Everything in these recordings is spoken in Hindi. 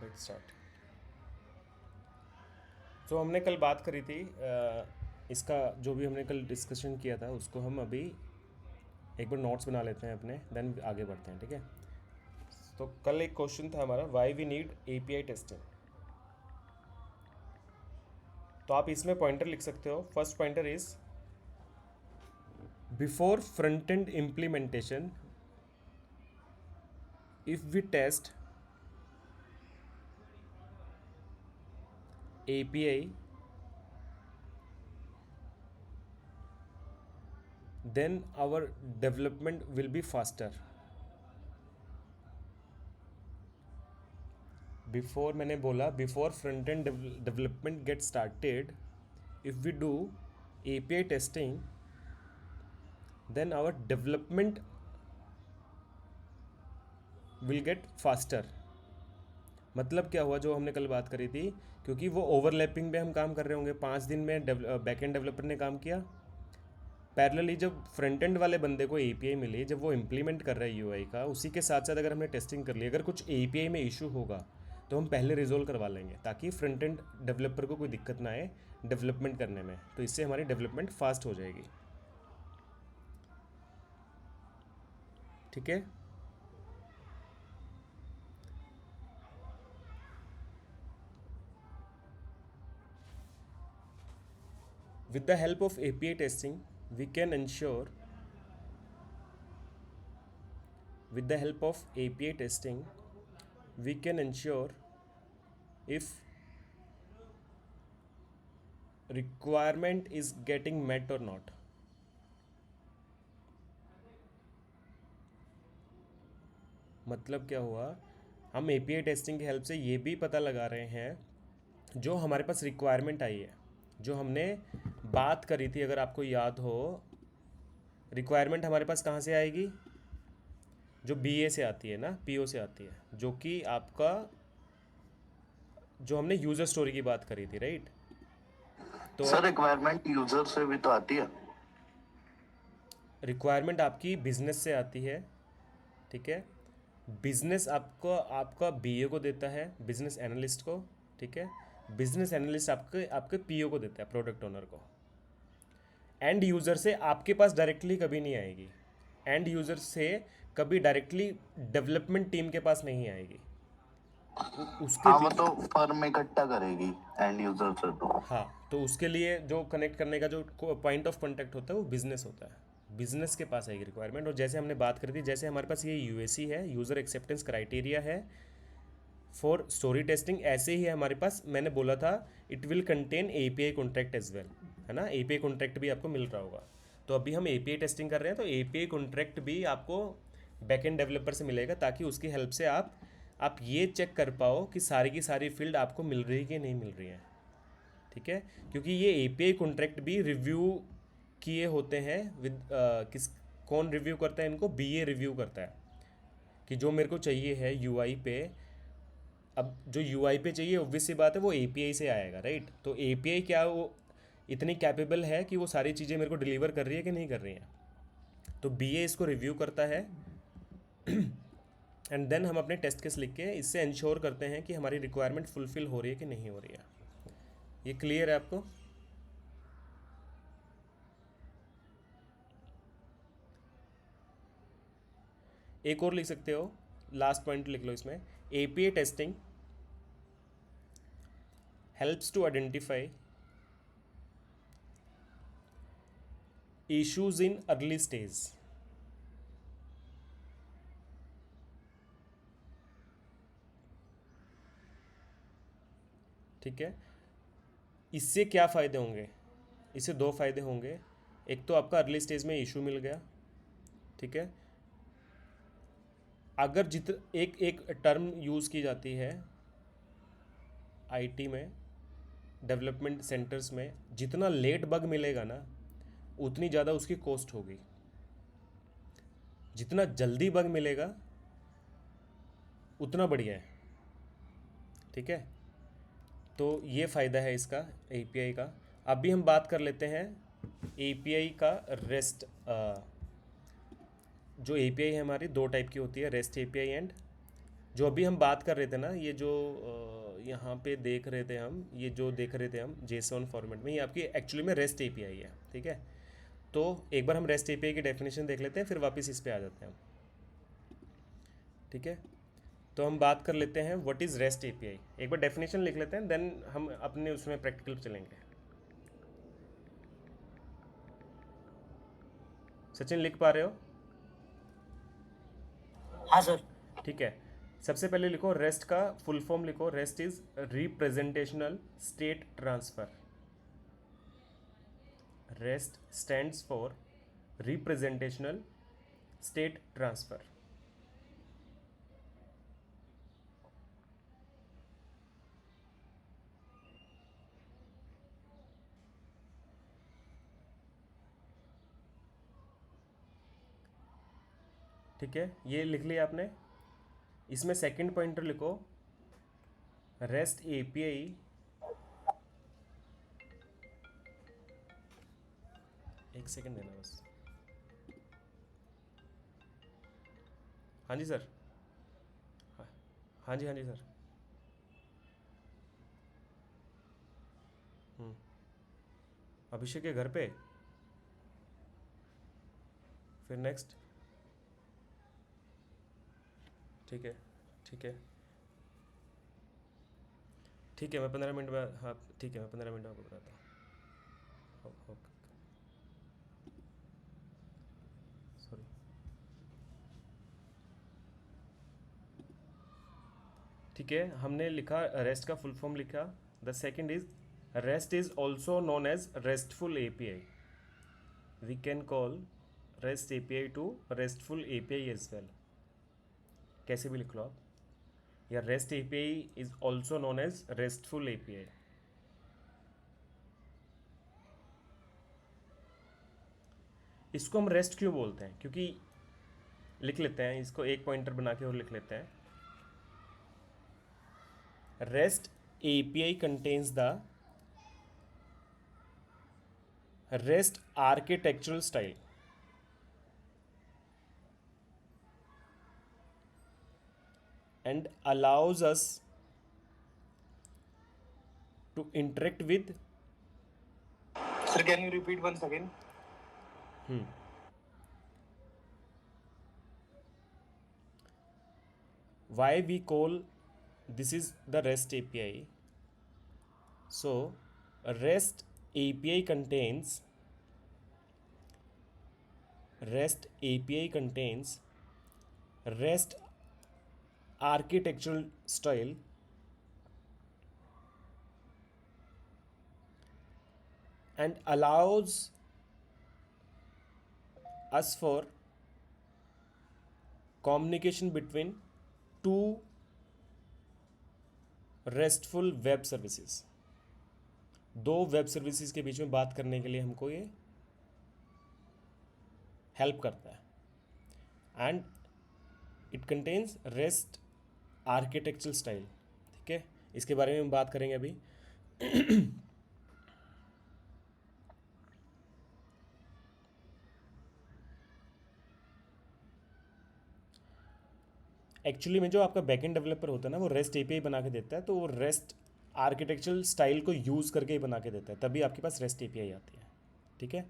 Hit start. तो हमने कल बात करी थी इसका जो भी हमने कल डिस्कशन किया था उसको हम अभी एक बार नोट्स बना लेते हैं अपने, देन आगे बढ़ते हैं, ठीक है। तो कल एक क्वेश्चन था हमारा, why we need API testing. तो आप इसमें पॉइंटर लिख सकते हो। First pointer is before front end implementation if we test API then our development will be faster. Before मैंने बोला before front end development get started, if we do API testing then our development will get faster. मतलब क्या हुआ, जो हमने कल बात करी थी, क्योंकि वो ओवरलैपिंग पे हम काम कर रहे होंगे। 5 दिन में बैक एंड डेवलपर ने काम किया, पैरेलली जब फ्रंट एंड वाले बंदे को एपीआई मिली, जब वो इम्प्लीमेंट कर रहा है यूआई का, उसी के साथ साथ अगर हमने टेस्टिंग कर ली, अगर कुछ एपीआई में इशू होगा तो हम पहले रिजोल्व करवा लेंगे ताकि फ्रंट एंड डेवलपर को कोई दिक्कत ना आए डेवलपमेंट करने में। तो इससे हमारी डेवलपमेंट फास्ट हो जाएगी, ठीक है। With the help of API testing we can ensure with the help of API testing we can ensure if requirement is getting met or not. मतलब क्या हुआ, हम API टेस्टिंग की हेल्प से ये भी पता लगा रहे हैं जो हमारे पास रिक्वायरमेंट आई है, जो हमने बात करी थी, अगर आपको याद हो, रिक्वायरमेंट हमारे पास कहाँ से आएगी, जो BA से आती है ना, PO से आती है, जो कि आपका, जो हमने यूज़र स्टोरी की बात करी थी, राइट। तो सर रिक्वायरमेंट यूजर से भी तो आती है। रिक्वायरमेंट आपकी बिजनेस से आती है, ठीक है। बिजनेस आपको आपका बीए को देता है, बिजनेस एनालिस्ट को, ठीक है। बिजनेस एनालिस्ट आपके आपके पीओ को देता है, प्रोडक्ट ओनर को। एंड यूज़र से आपके पास डायरेक्टली कभी नहीं आएगी, एंड यूज़र से कभी डायरेक्टली डेवलपमेंट टीम के पास नहीं आएगी। उसके हाँ वो तो फर्म इकट्ठा करेगी एंड यूजर से तो। हाँ, तो उसके लिए जो कनेक्ट करने का जो पॉइंट ऑफ कॉन्टैक्ट होता है वो बिजनेस होता है, बिजनेस के पास आएगी रिक्वायरमेंट। और जैसे हमने बात करी थी, जैसे हमारे पास ये यूएसी है, यूज़र एक्सेप्टेंस क्राइटेरिया है फॉर स्टोरी टेस्टिंग, ऐसे ही हमारे पास, मैंने बोला था it will contain API contract as well, है ना। एपीआई कॉन्ट्रैक्ट भी आपको मिल रहा होगा। तो अभी हम एपीआई टेस्टिंग कर रहे हैं, तो एपीआई कॉन्ट्रैक्ट भी आपको बैकएंड डेवलपर से मिलेगा, ताकि उसकी हेल्प से आप ये चेक कर पाओ कि सारी की सारी फील्ड आपको मिल रही है कि नहीं मिल रही है, ठीक है। क्योंकि ये एपीआई कॉन्ट्रैक्ट भी रिव्यू किए होते हैं विद किस, कौन रिव्यू करता है इनको, बीए रिव्यू करता है कि जो मेरे को चाहिए है यूआई पे। अब जो यूआई पे चाहिए, ऑब्वियस सी बात है वो एपीआई से आएगा, राइट। तो एपीआई क्या वो इतनी कैपेबल है कि वो सारी चीज़ें मेरे को डिलीवर कर रही है कि नहीं कर रही हैं। तो बीए इसको रिव्यू करता है एंड देन हम अपने टेस्ट केस लिख के इससे इंश्योर करते हैं कि हमारी रिक्वायरमेंट फुलफिल हो रही है कि नहीं हो रही है। ये क्लियर है आपको? एक और लिख सकते हो, लास्ट पॉइंट लिख लो इसमें, API testing helps to identify issues in early stage. ठीक है, इससे क्या फ़ायदे होंगे, इससे दो फायदे होंगे। एक तो आपका अर्ली स्टेज में इशू मिल गया, ठीक है। अगर एक एक टर्म यूज़ की जाती है आईटी में, डेवलपमेंट सेंटर्स में, जितना लेट बग मिलेगा ना उतनी ज़्यादा उसकी कॉस्ट होगी, जितना जल्दी बग मिलेगा उतना बढ़िया है, ठीक है। तो ये फ़ायदा है इसका एपीआई का। अभी हम बात कर लेते हैं एपीआई का रेस्ट। जो एपीआई है हमारी दो टाइप की होती है, रेस्ट एपीआई एंड जो अभी हम बात कर रहे थे ना, ये जो यहाँ पे देख रहे थे हम, ये जो देख रहे थे हम जेसॉन फॉर्मेट में, ये आपकी एक्चुअली में रेस्ट एपीआई है, ठीक है। तो एक बार हम रेस्ट एपीआई की डेफिनेशन देख लेते हैं, फिर वापस इस पे आ जाते हैं हम, ठीक है। तो हम बात कर लेते हैं व्हाट इज़ रेस्ट एपीआई, एक बार डेफिनेशन लिख लेते हैं, देन हम अपने उसमें प्रैक्टिकल चलेंगे। सचिन लिख पा रहे हो? हाँ सर। ठीक है। सबसे पहले लिखो रेस्ट का फुल फॉर्म लिखो, rest is representational state transfer. Rest stands for representational state transfer. ठीक है, ये लिख लिया आपने। इसमें सेकंड पॉइंटर लिखो रेस्ट एपीआई एक सेकंड देना बस। हाँ जी सर। हाँ हाँ जी, हाँ जी सर। अभिषेक के घर पे, फिर नेक्स्ट। ठीक है, ठीक है, ठीक है, मैं 15 मिनट में, हाँ ठीक है, मैं 15 मिनट में आपको बताता हूँ। Okay, sorry. ठीक है, हमने लिखा रेस्ट का फुल फॉर्म लिखा। The second is REST is also known as RESTful API. We can call REST API to RESTful API as well. कैसे भी लिख लो आप, या REST API is also known as RESTful API. इसको हम रेस्ट क्यों बोलते हैं, क्योंकि लिख लेते हैं इसको, एक पॉइंटर बना के और लिख लेते हैं। Rest API contains the rest architectural style and allows us to interact with Sir, can you repeat once again? why we call this is the REST API. So a REST API contains REST architectural style and allows us for communication between two RESTful web services. दो वेब सर्विसेज के बीच में बात करने के लिए हमको ये हेल्प करता है। And it contains rest architectural style. ठीक है, इसके बारे में हम बात करेंगे अभी। एक्चुअली में जो आपका बैकएंड डेवलपर होता है ना, वो रेस्ट एपीआई बना के देता है, तो वो रेस्ट आर्किटेक्चरल स्टाइल को यूज़ करके ही बना के देता है, तभी आपके पास रेस्ट एपीआई आती है। ठीक है,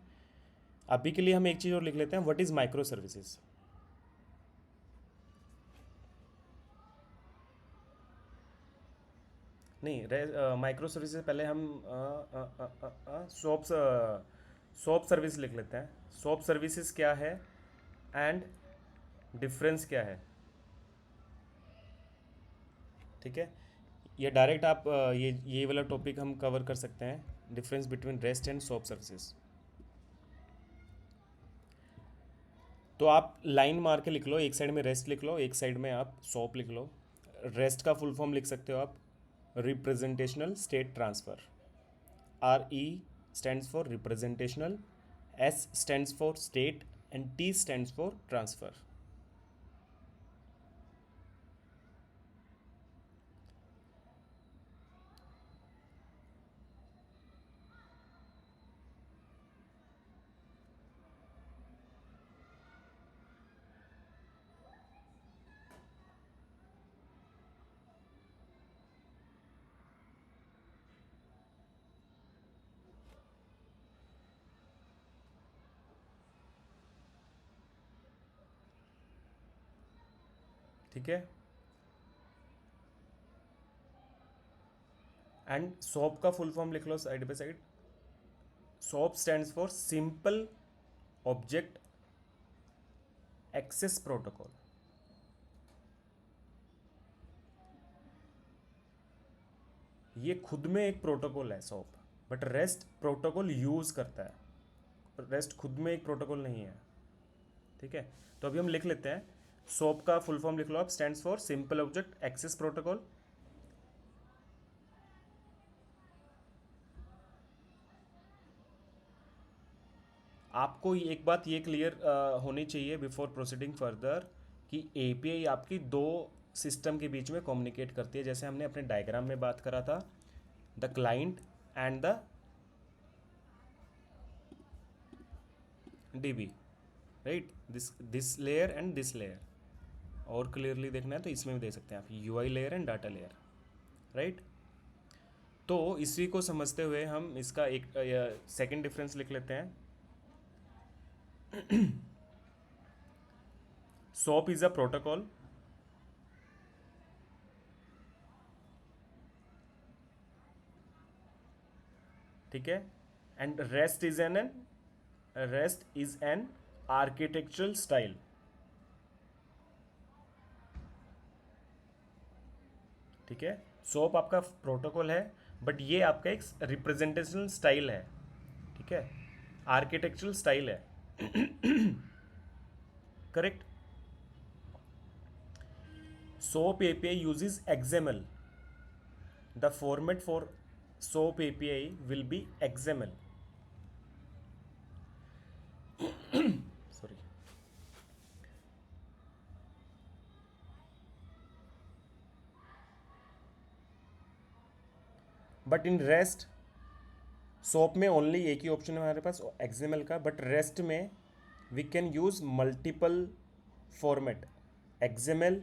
अभी के लिए हम एक चीज़ और लिख लेते हैं, व्हाट इज़ माइक्रो सर्विसेज। नहीं, माइक्रो सर्विसेज पहले हम सॉप सर्विस लिख लेते हैं। सॉप सर्विसेज क्या है एंड डिफरेंस क्या है। ठीक है, ये डायरेक्ट आप ये वाला टॉपिक हम कवर कर सकते हैं, difference between rest and shop services. तो आप लाइन मार के लिख लो, एक साइड में रेस्ट लिख लो, एक साइड में आप सॉप लिख लो। रेस्ट का फुल फॉर्म लिख सकते हो आप representational state transfer. RE stands for representational, S stands for state and T stands for transfer. ठीक है। एंड सॉप का फुल फॉर्म लिख लो side by side. SOAP stands for simple object access protocol. ये खुद में एक प्रोटोकॉल है SOAP, but REST protocol use करता है, रेस्ट खुद में एक प्रोटोकॉल नहीं है। ठीक है, तो अभी हम लिख लेते हैं। सॉप का फुल फॉर्म लिख लो आप, stands for simple object access protocol. आपको एक बात ये क्लियर होनी चाहिए बिफोर प्रोसीडिंग फर्दर कि एपीआई आपकी दो सिस्टम के बीच में कम्युनिकेट करती है, जैसे हमने अपने डायग्राम में बात करा था, the client and the dB, right, this layer and this layer. और क्लियरली देखना है तो इसमें भी दे सकते हैं आप, UI layer and data layer, right. तो इसी को समझते हुए हम इसका एक सेकंड डिफरेंस लिख लेते हैं। SOAP is a protocol ठीक है, and rest is an architectural style. ठीक है, SOAP आपका प्रोटोकॉल है, बट ये आपका एक रिप्रेजेंटेशनल स्टाइल है। ठीक है, आर्किटेक्चरल स्टाइल है। Correct. SOAP API uses XML. The format for SOAP API will be XML. Sorry. But in REST, SOAP में ओनली एक ही ऑप्शन है हमारे पास XML का, बट रेस्ट में we can use multiple format, XML,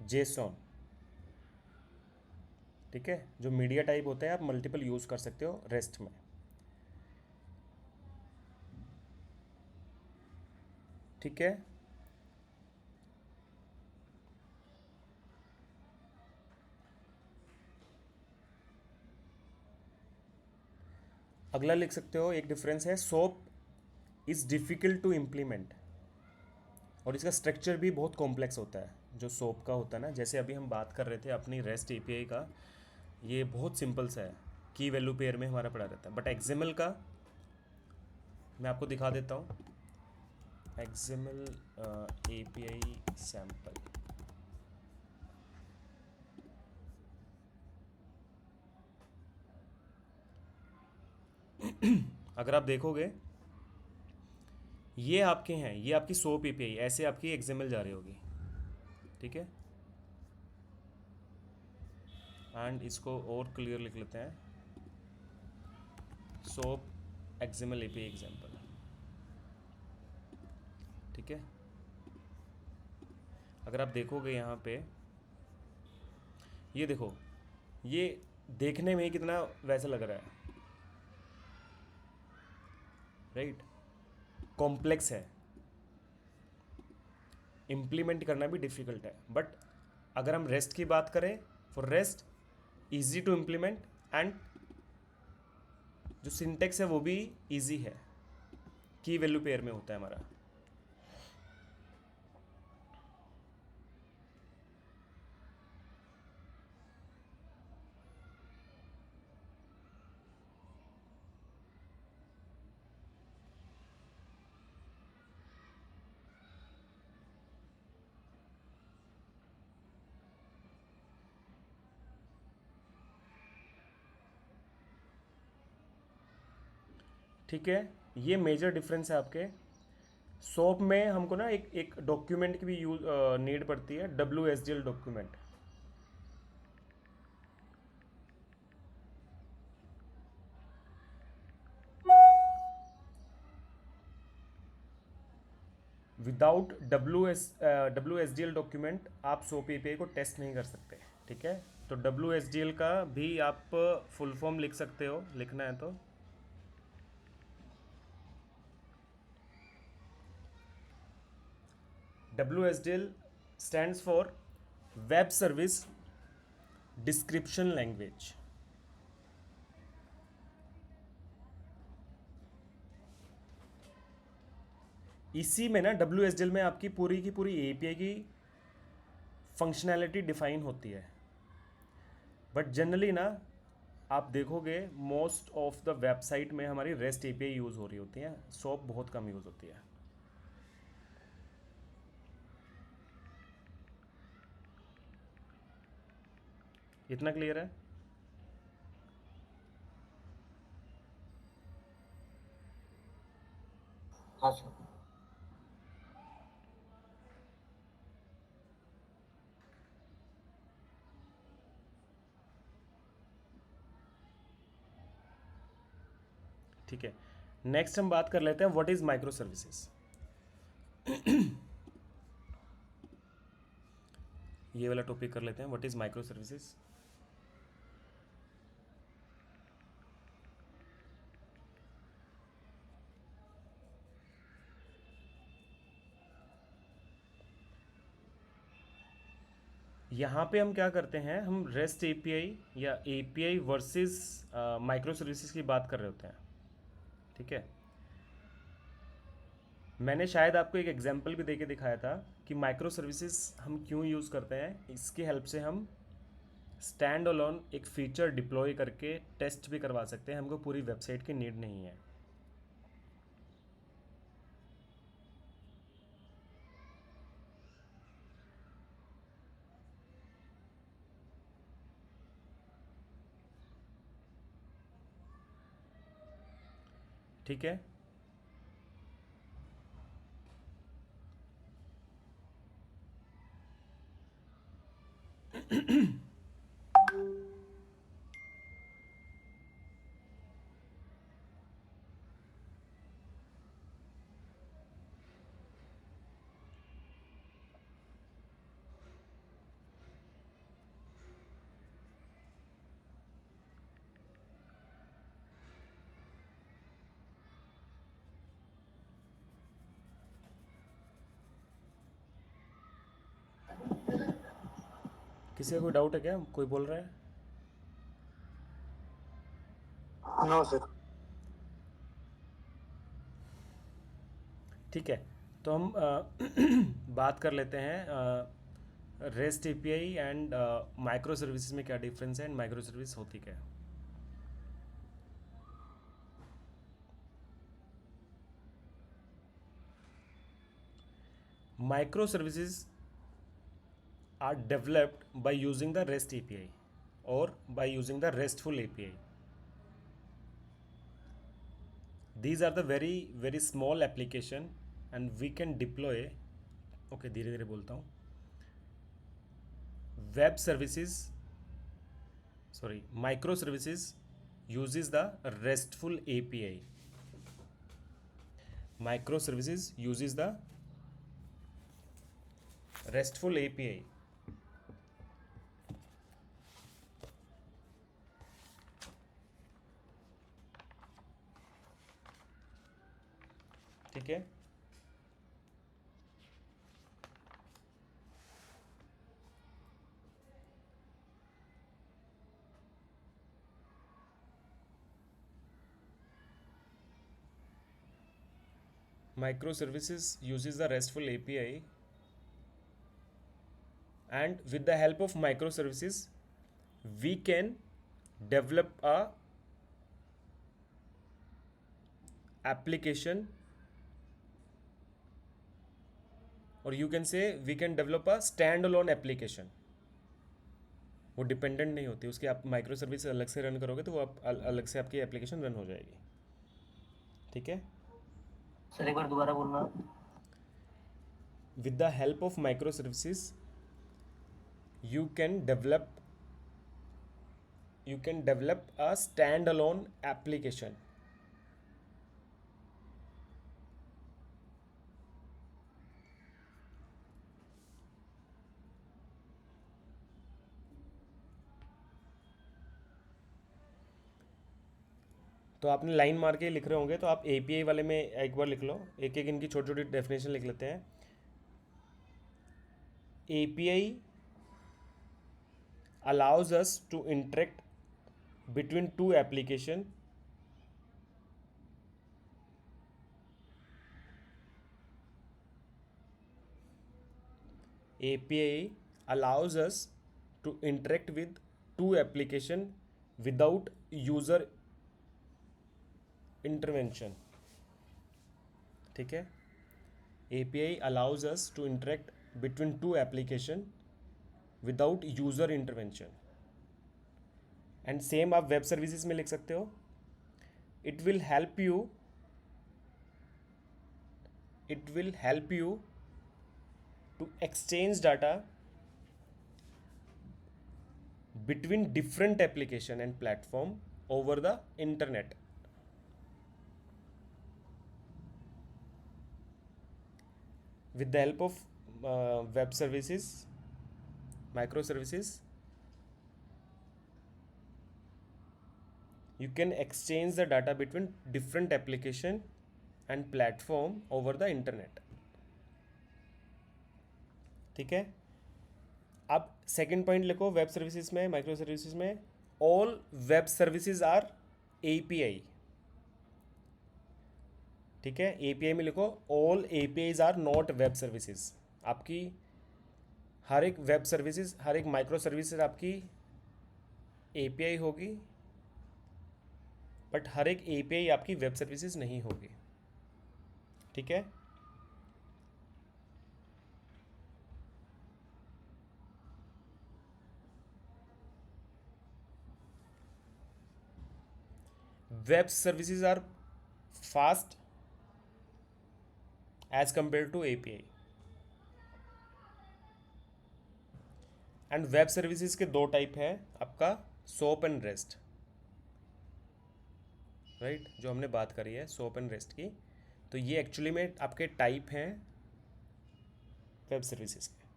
JSON। ठीक है, जो मीडिया टाइप होता है आप मल्टीपल यूज कर सकते हो रेस्ट में। ठीक है, अगला लिख सकते हो, एक डिफरेंस है, SOAP is difficult to implement, और इसका स्ट्रक्चर भी बहुत कॉम्प्लेक्स होता है जो SOAP का होता है ना। जैसे अभी हम बात कर रहे थे अपनी रेस्ट एपीआई का, ये बहुत सिंपल सा है, की वैल्यू पेयर में हमारा पड़ा रहता है। बट XML का मैं आपको दिखा देता हूँ, XML API सैम्पल। अगर आप देखोगे, ये आपके हैं, ये आपकी SOAP API, ऐसे आपकी XML जा रही होगी। ठीक है, एंड इसको और क्लियर लिख लेते हैं, SOAP XML API एग्जाम्पल। ठीक है, अगर आप देखोगे यहाँ पे, ये देखो, ये देखने में कितना वैसा लग रहा है, राइट, कॉम्प्लेक्स है, इम्प्लीमेंट करना भी डिफ़िकल्ट है। बट अगर हम रेस्ट की बात करें, for REST easy to implement, and जो सिंटेक्स है वो भी इजी है, की वैल्यू पेयर में होता है हमारा। ठीक है, ये मेजर डिफरेंस है आपके। SOAP में हमको ना एक डॉक्यूमेंट की भी यूज नीड पड़ती है, WSDL document. Without WSDL document आप SOAP API को टेस्ट नहीं कर सकते। ठीक है, तो WSDL का भी आप फुल फॉर्म लिख सकते हो, लिखना है तो WSDL stands for web service description language. इसी में ना WSDL में आपकी पूरी की पूरी API की फंक्शनैलिटी डिफाइन होती है, बट जनरली ना आप देखोगे मोस्ट ऑफ द वेबसाइट में हमारी REST API यूज़ हो रही होती है, SOAP बहुत कम यूज़ होती है। इतना क्लियर है? हाँ सर। ठीक है, नेक्स्ट हम बात कर लेते हैं व्हाट इज माइक्रो सर्विसेज। ये वाला टॉपिक कर लेते हैं, व्हाट इज माइक्रो सर्विसेज। यहाँ पे हम क्या करते हैं, हम REST API या API वर्सेस माइक्रो सर्विसेज की बात कर रहे होते हैं। ठीक है, मैंने शायद आपको एक एग्जांपल भी देके दिखाया था कि माइक्रो सर्विसेज हम क्यों यूज़ करते हैं। इसकी हेल्प से हम स्टैंड अलोन एक फीचर डिप्लॉय करके टेस्ट भी करवा सकते हैं, हमको पूरी वेबसाइट की नीड नहीं है। ठीक है, किसी का कोई डाउट है क्या, कोई बोल रहा है? No sir. ठीक है, तो हम बात कर लेते हैं REST API and micro services में क्या डिफरेंस है एंड माइक्रो सर्विस होती क्या है। Micro services are developed by using the REST API or by using the RESTful API. These are the very small application and we can deploy, okay धीरे धीरे बोलता हूँ, web services, sorry, micro services uses the RESTful API. Micro services uses the RESTful API. ठीक है, microservices uses the RESTful API, and with the help of microservices we can develop a application, or you can say we can develop a standalone application. वो डिपेंडेंट नहीं होती उसकी, आप माइक्रो सर्विस अलग से रन करोगे तो वो आप अलग से आपकी एप्लीकेशन रन हो जाएगी। ठीक है, सर एक बार दोबारा बोलना। with the help of microservices you can develop a standalone application. तो आपने लाइन मार के लिख रहे होंगे, तो आप API वाले में एक बार लिख लो, एक एक इनकी छोटी छोटी डेफिनेशन लिख लेते हैं। API allows us to interact between two application API allows us to interact with two application without user intervention. ठीक है, API allows us to interact between two application without user intervention. And same आप वेब सर्विसेज में लिख सकते हो. It will help you to exchange data between different application and platform over the internet. With the help of web services, microservices, you can exchange the data between different application and platform over the internet. ठीक है. अब सेकंड पॉइंट लिखो वेब सर्विसेज में, माइक्रो सर्विसेज में, all web services are API. ठीक है, एपीआई में लिखो all APIs are not web services. आपकी हर एक वेब सर्विसेज, हर एक माइक्रो सर्विसेज आपकी एपीआई होगी, बट हर एक एपीआई आपकी वेब सर्विसेज नहीं होगी. ठीक है. Web services are fast as compared to API. And web services के दो टाइप है आपका, सोप एंड रेस्ट. राइट, जो हमने बात करी है सोप एंड रेस्ट की, तो ये एक्चुअली में आपके टाइप हैं वेब सर्विसेज के.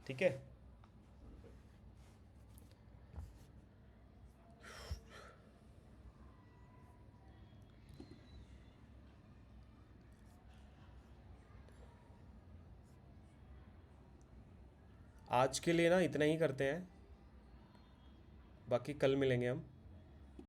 ठीक है. आज के लिए ना इतना ही करते हैं, बाकी कल मिलेंगे हम.